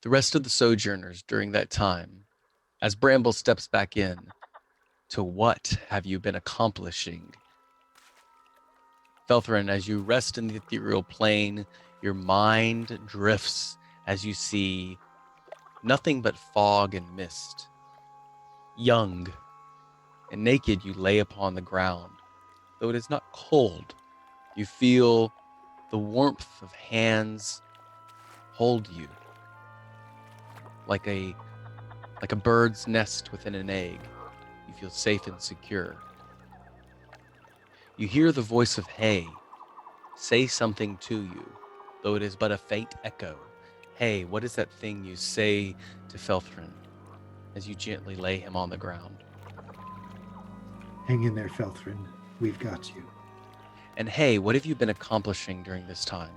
The rest of the Sojourners during that time, as Bramble steps back in, to what have you been accomplishing? Felthran, as you rest in the ethereal plane, your mind drifts as you see nothing but fog and mist. Young and naked, you lay upon the ground. Though it is not cold, you feel the warmth of hands hold you like a bird's nest within an egg. You feel safe and secure. You hear the voice of Hay say something to you, though it is but a faint echo. Hey, what is that thing you say to Felthran as you gently lay him on the ground? Hang in there, Felthran. We've got you. And hey, what have you been accomplishing during this time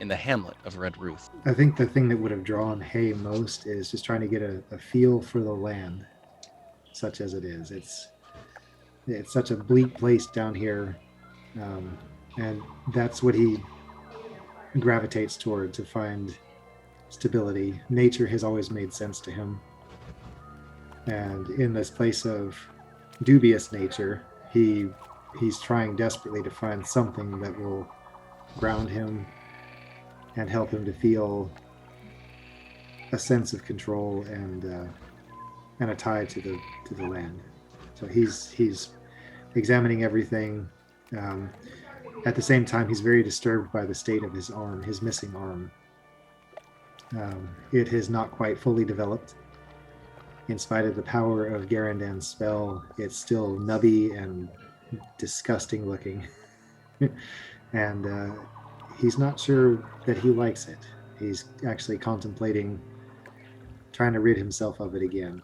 in the hamlet of Red Ruth? I think the thing that would have drawn Hay most is just trying to get a feel for the land, such as it is. It's such a bleak place down here, and that's what he gravitates toward to find stability. Nature has always made sense to him, and in this place of dubious nature, he's trying desperately to find something that will ground him and help him to feel a sense of control and a tie to the land. So he's examining everything. At the same time, he's very disturbed by the state of his arm, his missing arm. It has not quite fully developed. In spite of the power of Garandan's spell, it's still nubby and disgusting looking. And he's not sure that he likes it. He's actually contemplating trying to rid himself of it again.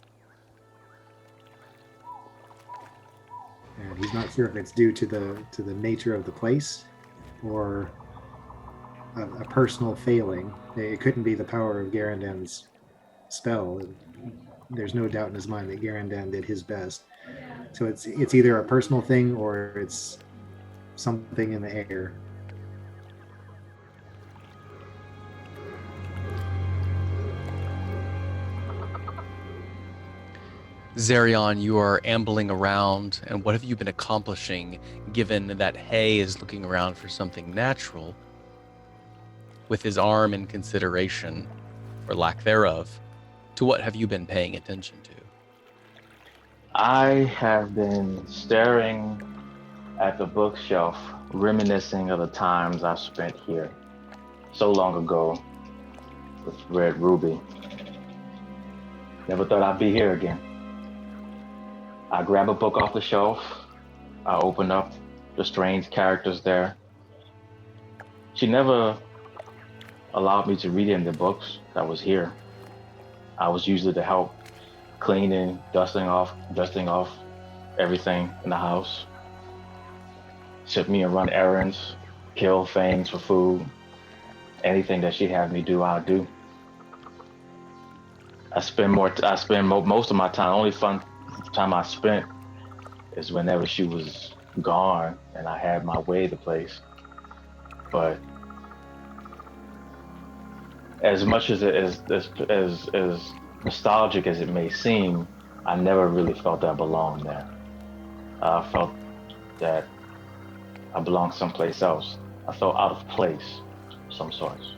And he's not sure if it's due to the nature of the place or a personal failing. It couldn't be the power of Garandan's spell. There's no doubt in his mind that Garandan did his best. So it's either a personal thing or it's something in the air. Zarion, you are ambling around, and what have you been accomplishing given that Hay is looking around for something natural with his arm in consideration, or lack thereof? To what have you been paying attention to? I have been staring at the bookshelf, reminiscing of the times I've spent here so long ago with Red Ruby. Never thought I'd be here again. I grab a book off the shelf. I open up the strange characters there. She never allowed me to read in the books that was here. I was usually to help cleaning, dusting off everything in the house. Ship me and run errands, kill things for food. Anything that she'd have me do, I'll do. Most of my time. Only fun time I spent is whenever she was gone and I had my way the place. But as much as as nostalgic as it may seem, I never really felt that I belonged there. I felt that I belonged someplace else. I felt out of place of some sorts.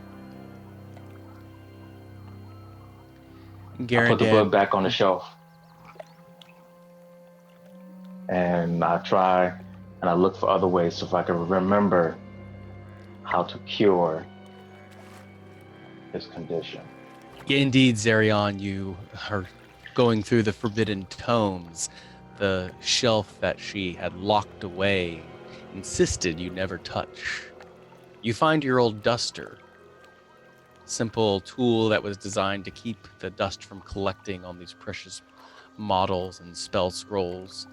I put the book back on the shelf. And I try and I look for other ways so if I can remember how to cure his condition. Indeed, Zarion, you are going through the forbidden tomes, the shelf that she had locked away, insisted you never touch. You find your old duster, simple tool that was designed to keep the dust from collecting on these precious models and spell scrolls.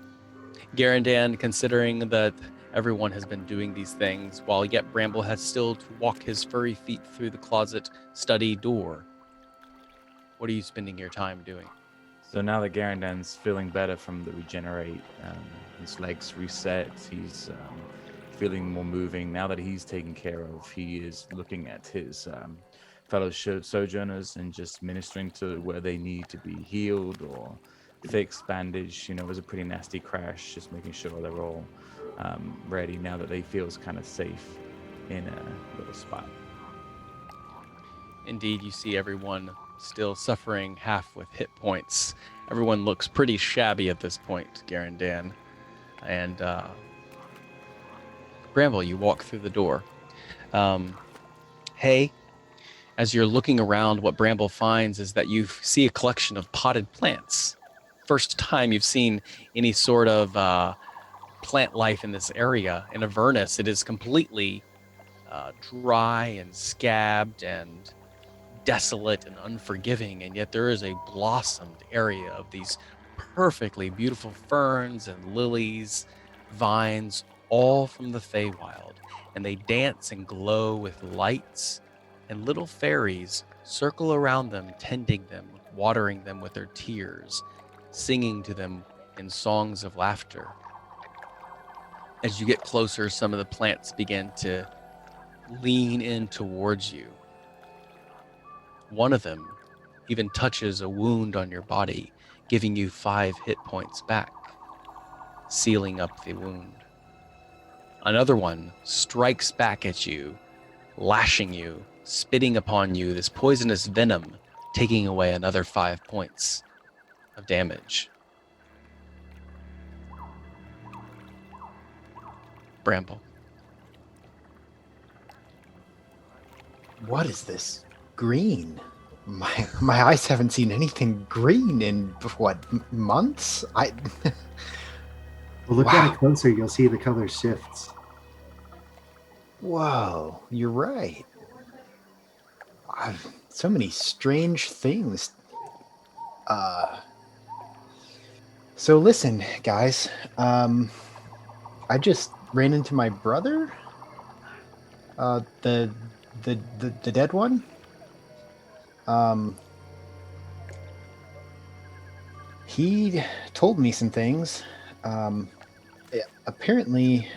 Garandan, considering that everyone has been doing these things, while yet Bramble has still to walk his furry feet through the closet study door. What are you spending your time doing? So now that Garandan's feeling better from the regenerate, his legs reset, he's feeling more moving. Now that he's taken care of, he is looking at his fellow sojourners and just ministering to where they need to be healed or fixed, bandaged. It was a pretty nasty crash. Just making sure they're all ready now that they feel kind of safe in a little spot. Indeed, you see everyone still suffering half with hit points. Everyone looks pretty shabby at this point, Garandan. And Bramble, you walk through the door. Hey, as you're looking around, what Bramble finds is that you see a collection of potted plants. First time you've seen any sort of plant life in this area. In Avernus, it is completely dry and scabbed and desolate and unforgiving, and yet there is a blossomed area of these perfectly beautiful ferns and lilies, vines, all from the Feywild, and they dance and glow with lights, and little fairies circle around them, tending them, watering them with their tears, singing to them in songs of laughter. As you get closer, some of the plants begin to lean in towards you. One of them even touches a wound on your body, giving you 5 hit points back, sealing up the wound. Another one strikes back at you, lashing you, spitting upon you this poisonous venom, taking away another 5 points of damage. Bramble. What is this? Green. My eyes haven't seen anything green in what, months? Well, look at it closer. You'll see the color shifts. Whoa, you're right. So many strange things. So listen, guys. I just ran into my brother. The dead one. He told me some things. Apparently,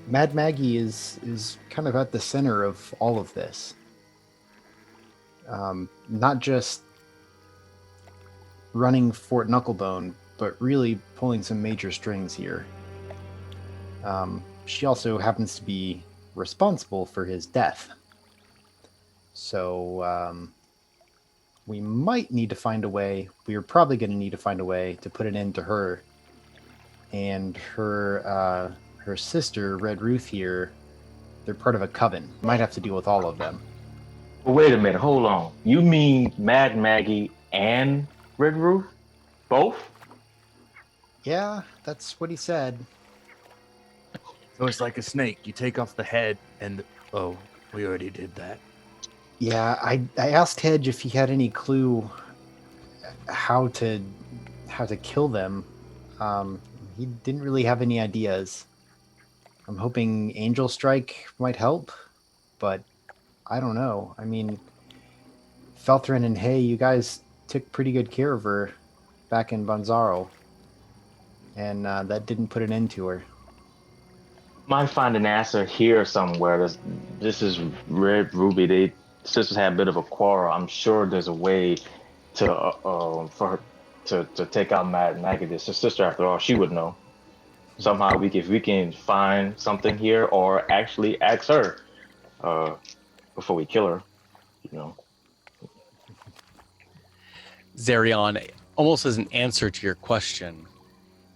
Mad Maggie is kind of at the center of all of this. Not just running Fort Knucklebone, but really pulling some major strings here. She also happens to be responsible for his death. So we might need to find a way. We are probably going to need to find a way to put an end to her and her sister, Red Ruth here. They're part of a coven. Might have to deal with all of them. Well, wait a minute, hold on. You mean Mad Maggie and Red Ruth? Both? Yeah, that's what he said. So it's like a snake. You take off the head and... Oh, we already did that. Yeah, I asked Hedge if he had any clue how to kill them. He didn't really have any ideas. I'm hoping Angel Strike might help, but I don't know. I mean, Felthran and Hay, you guys took pretty good care of her back in Banzaro, and that didn't put an end to her. Might find an answer here somewhere. This is Red Ruby. They sisters had a bit of a quarrel. I'm sure there's a way to for her to take out Mad Maggie. This sister, after all, she would know. Somehow if we can find something here, or actually ask her before we kill her, you know. Zarion, almost as an answer to your question,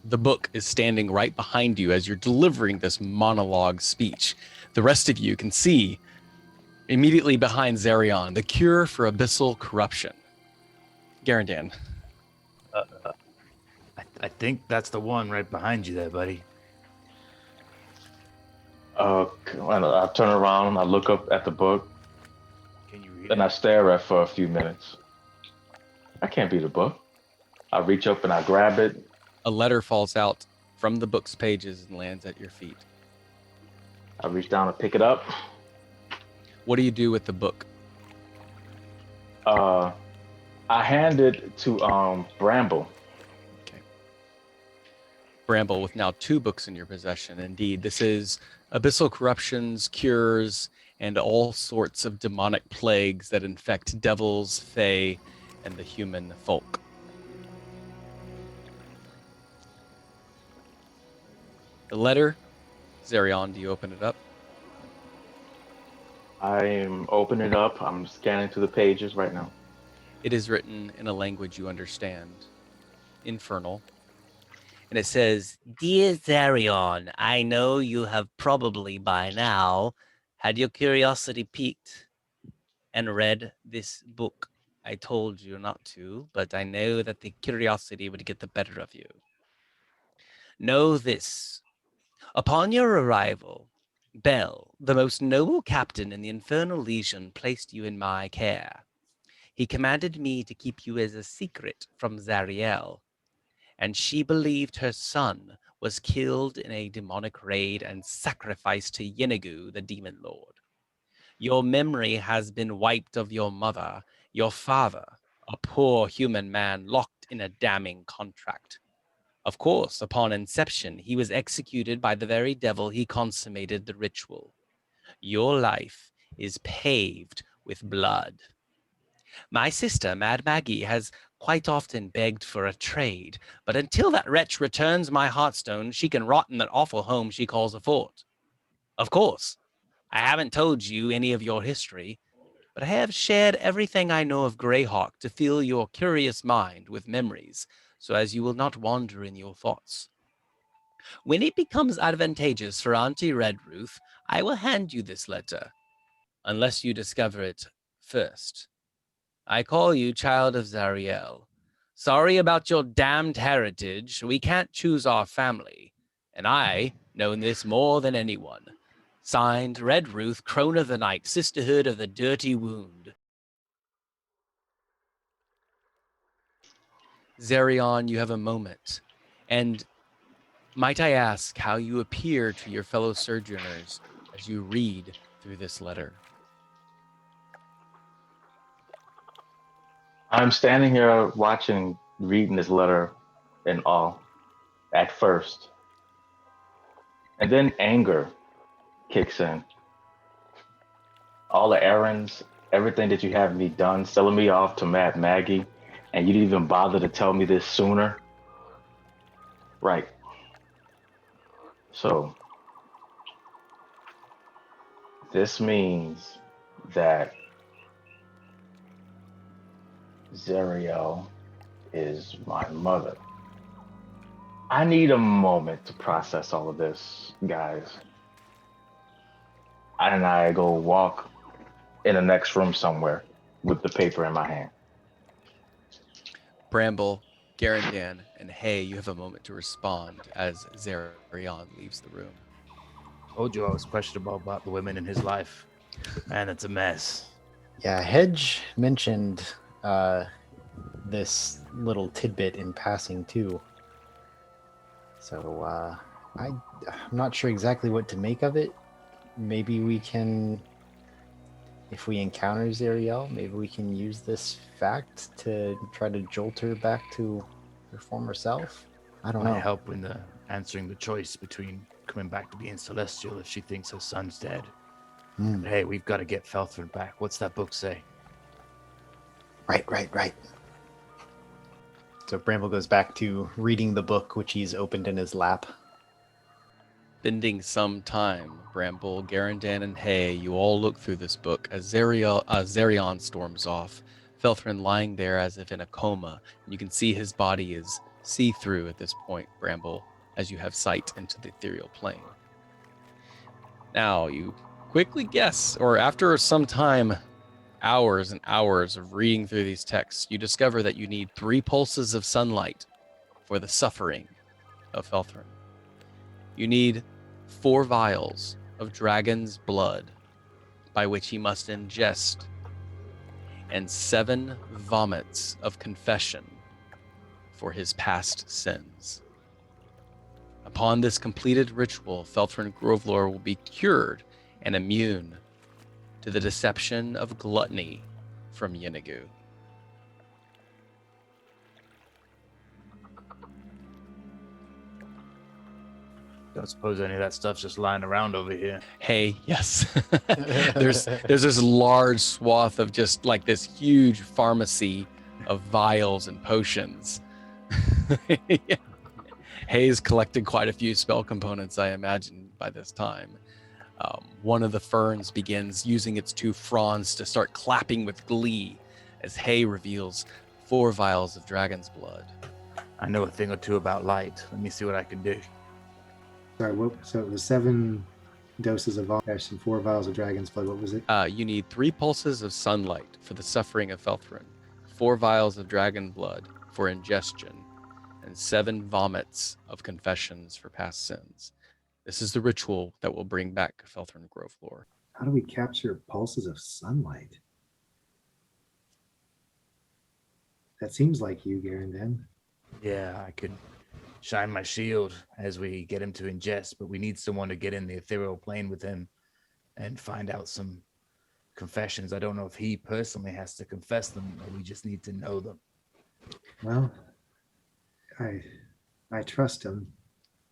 the book is standing right behind you as you're delivering this monologue speech. The rest of you can see immediately behind Zarion, The Cure for Abyssal Corruption. Garandan. I think that's the one right behind you there, buddy. I turn around, I look up at the book, Can you read and I stare at it for a few minutes. I can't read the book. I reach up and I grab it. A letter falls out from the book's pages and lands at your feet. I reach down and pick it up. What do you do with the book? I hand it to Bramble. Okay. Bramble, with now 2 books in your possession. Indeed, this is Abyssal Corruptions, Cures, and all sorts of demonic plagues that infect devils, fae, and the human folk. The letter, Zarion, do you open it up? I'm opening it up. I'm scanning through the pages right now. It is written in a language you understand, Infernal. And it says, Dear Zarion, I know you have probably by now had your curiosity piqued and read this book. I told you not to, but I know that the curiosity would get the better of you. Know this. Upon your arrival, Bel, the most noble captain in the Infernal Legion, placed you in my care. He commanded me to keep you as a secret from Zariel, and she believed her son was killed in a demonic raid and sacrificed to Yenigu, the demon lord. Your memory has been wiped of your mother, your father, a poor human man locked in a damning contract. Of course, upon inception, he was executed by the very devil he consummated the ritual. Your life is paved with blood. My sister, Mad Maggie, has quite often begged for a trade, but until that wretch returns my heartstone, she can rot in that awful home she calls a fort. Of course, I haven't told you any of your history, but I have shared everything I know of Greyhawk to fill your curious mind with memories, so as you will not wander in your thoughts. When it becomes advantageous for Auntie Red Ruth, I will hand you this letter, unless you discover it first. I call you child of Zariel. Sorry about your damned heritage. We can't choose our family, and I know this more than anyone. Signed, Red Ruth, Crone of the Night, Sisterhood of the Dirty Wound. Zarion, you have a moment, and might I ask how you appear to your fellow sojourners as you read through this letter? I'm standing here watching, reading this letter in awe at first. And then anger kicks in. All the errands, everything that you have me done, selling me off to Mad Maggie, and you didn't even bother to tell me this sooner. Right. So, this means that Zariel is my mother. I need a moment to process all of this, guys. And I go walk in the next room somewhere with the paper in my hand. Bramble, Garandan, and Hay, you have a moment to respond as Zarion leaves the room. Told you I was questionable about the women in his life. Man, it's a mess. Yeah, Hedge mentioned this little tidbit in passing too. So I'm not sure exactly what to make of it. Maybe we can, if we encounter Zariel, maybe we can use this fact to try to jolt her back to her former self. I don't Might know. help in the answering the choice between coming back to being celestial if she thinks her son's dead. Hmm. But hey, we've got to get Felthran back. What's that book say? Right. So Bramble goes back to reading the book, which he's opened in his lap. Spending some time, Bramble, Garandan, and Hay, you all look through this book as Zarion storms off, Felthran lying there as if in a coma, and you can see his body is see-through at this point, Bramble, as you have sight into the ethereal plane. Now, you quickly guess, or after some time, hours and hours of reading through these texts, you discover that you need 3 pulses of sunlight for the suffering of Felthran. You need 4 vials of dragon's blood, by which he must ingest, and 7 vomits of confession for his past sins. Upon this completed ritual, Felthran Grovelor will be cured and immune to the deception of gluttony from Yenigu. Don't suppose any of that stuff's just lying around over here. Hey, yes. there's this large swath of just like this huge pharmacy of vials and potions. Hay's collected quite a few spell components, I imagine, by this time. One of the ferns begins using its 2 fronds to start clapping with glee as Hay reveals 4 vials of dragon's blood. I know a thing or two about light. Let me see what I can do. Sorry, so it was 7 doses of Vosh and 4 vials of dragon's blood. What was it? You need 3 pulses of sunlight for the suffering of Felthran, 4 vials of dragon blood for ingestion, and 7 vomits of confessions for past sins. This is the ritual that will bring back Felthran Grovelore. How do we capture pulses of sunlight? That seems like you, Garandin. Yeah, I could shine my shield as we get him to ingest, but we need someone to get in the ethereal plane with him and find out some confessions. I don't know if he personally has to confess them, or we just need to know them. Well, I trust him.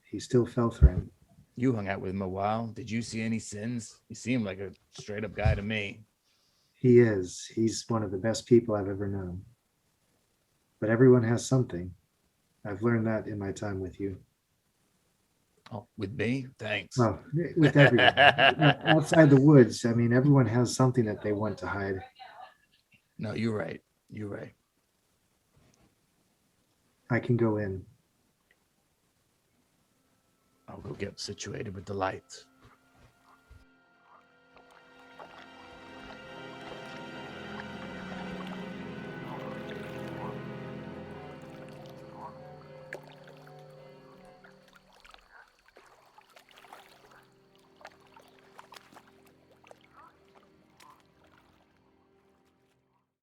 He's still Felthran. You hung out with him a while. Did you see any sins? He seemed like a straight up guy to me. He is. He's one of the best people I've ever known. But everyone has something. I've learned that in my time with you. Oh, with me? Thanks. Well, with everyone. Outside the woods, I mean, everyone has something that they want to hide. No, you're right. You're right. I can go in. I'll go get situated with the light.